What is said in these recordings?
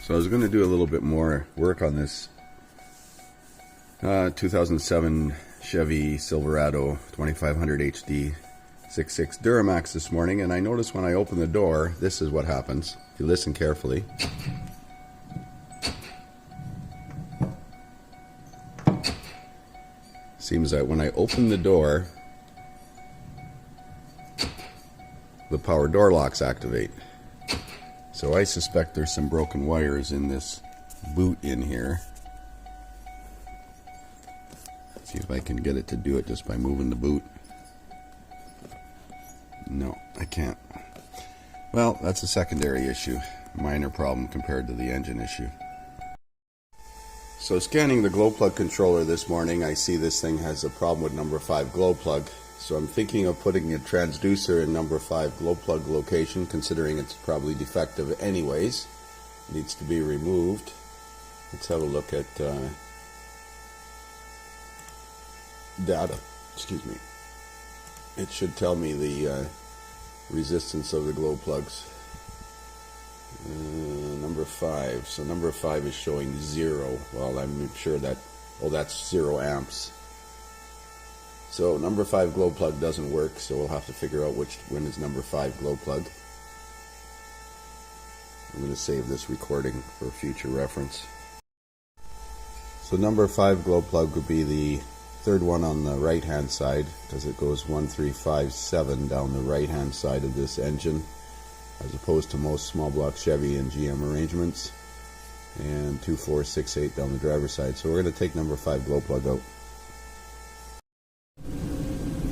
So I was going to do a little bit more work on this 2007 Chevy Silverado 2500 HD 6.6 Duramax this morning, and I noticed when I open the door, this is what happens. If you listen carefully. Seems that when I open the door, the power door locks activate. So I suspect there's some broken wires in this boot in here. Let's see if I can get it to do it just by moving the boot. No, I can't. Well, that's a secondary issue. Minor problem compared to the engine issue. So scanning the glow plug controller this morning, I see this thing has a problem with number 5 glow plug. So I'm thinking of putting a transducer in number 5 glow plug location, considering it's probably defective anyways. It needs to be removed. Let's have a look at data. Excuse me. It should tell me the resistance of the glow plugs. Number 5. So number 5 is showing 0. Well, I'm sure that, oh, that's 0 amps. So number 5 glow plug doesn't work, so we'll have to figure out which one is number 5 glow plug. I'm going to save this recording for future reference. So number 5 glow plug would be the third one on the right hand side, because it goes 1, 3, 5, 7 down the right hand side of this engine, as opposed to most small block Chevy and GM arrangements, and 2, 4, 6, 8 down the driver's side. So we're going to take number 5 glow plug out.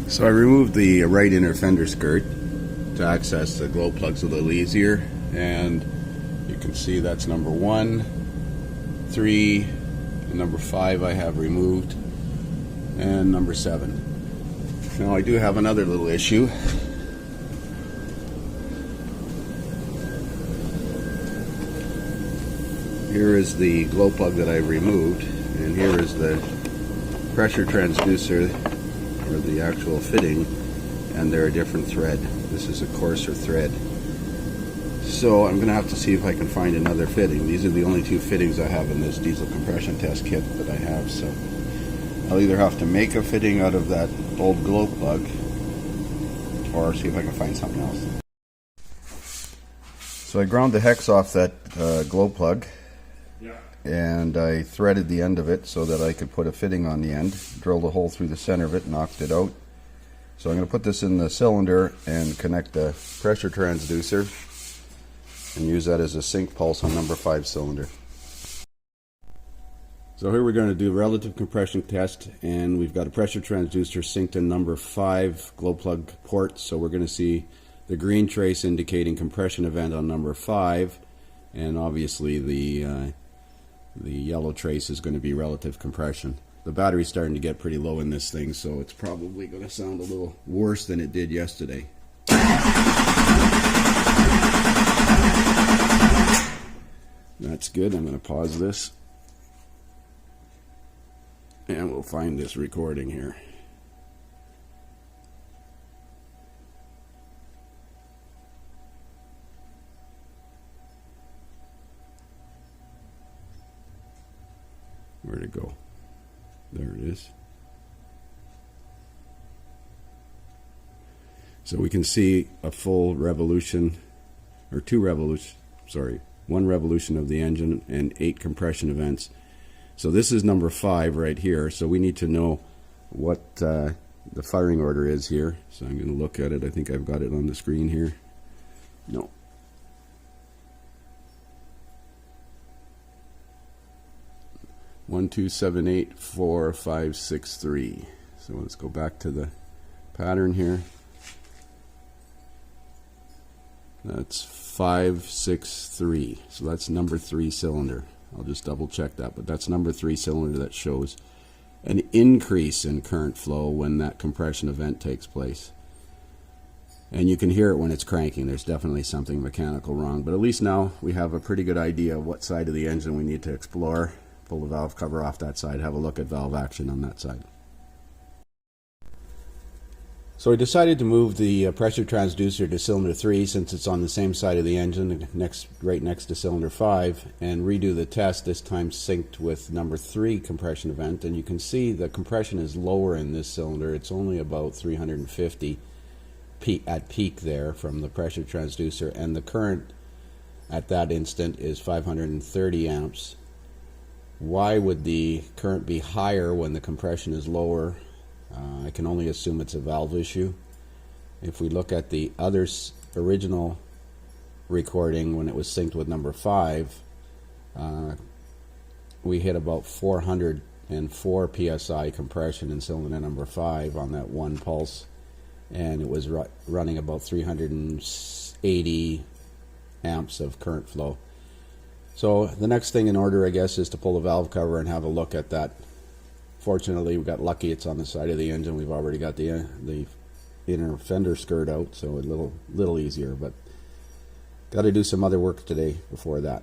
So I removed the right inner fender skirt to access the glow plugs a little easier, and you can see that's number 1, 3, and number 5 I have removed, and number 7. Now I do have another little issue. Here is the glow plug that I removed, and here is the pressure transducer, or the actual fitting, and they're a different thread. This is a coarser thread. So I'm going to have to see if I can find another fitting. These are the only 2 fittings I have in this diesel compression test kit that I have, so I'll either have to make a fitting out of that old glow plug or see if I can find something else. So I ground the hex off that glow plug, and I threaded the end of it so that I could put a fitting on the end, drilled a hole through the center of it, knocked it out. So I'm going to put this in the cylinder and connect the pressure transducer and use that as a sync pulse on number 5 cylinder. So here we're going to do a relative compression test, and we've got a pressure transducer synced in number 5 glow plug port. So we're going to see the green trace indicating compression event on number 5, and obviously the yellow trace is going to be relative compression. The battery's starting to get pretty low in this thing, so it's probably going to sound a little worse than it did yesterday. That's good. I'm going to pause this, and we'll find this recording here. Where'd it go? There it is. So we can see a full revolution, or 2 revolutions, sorry, 1 revolution of the engine and 8 compression events. So this is number 5 right here, so we need to know what the firing order is here. So I'm going to look at it. I think I've got it on the screen here. No. One, 2, 7, 8, 4, 5, 6, 3. So let's go back to the pattern here. That's 5, 6, 3. So that's number 3 cylinder. I'll just double check that, but that's number 3 cylinder that shows an increase in current flow when that compression event takes place. And you can hear it when it's cranking. There's definitely something mechanical wrong, but at least now we have a pretty good idea of what side of the engine we need to explore. Pull the valve cover off that side, have a look at valve action on that side. So I decided to move the pressure transducer to cylinder 3 since it's on the same side of the engine, right next to cylinder 5, and redo the test, this time synced with number 3 compression event. And you can see the compression is lower in this cylinder. It's only about 350 at peak there from the pressure transducer, and the current at that instant is 530 amps. Why would the current be higher when the compression is lower? I can only assume it's a valve issue. If we look at the other original recording when it was synced with number 5, we hit about 404 psi compression in cylinder number 5 on that one pulse, and it was running about 380 amps of current flow. So the next thing in order, I guess, is to pull the valve cover and have a look at that. Fortunately, we got lucky. It's on the side of the engine. We've already got the inner fender skirt out, so a little easier. But got to do some other work today before that.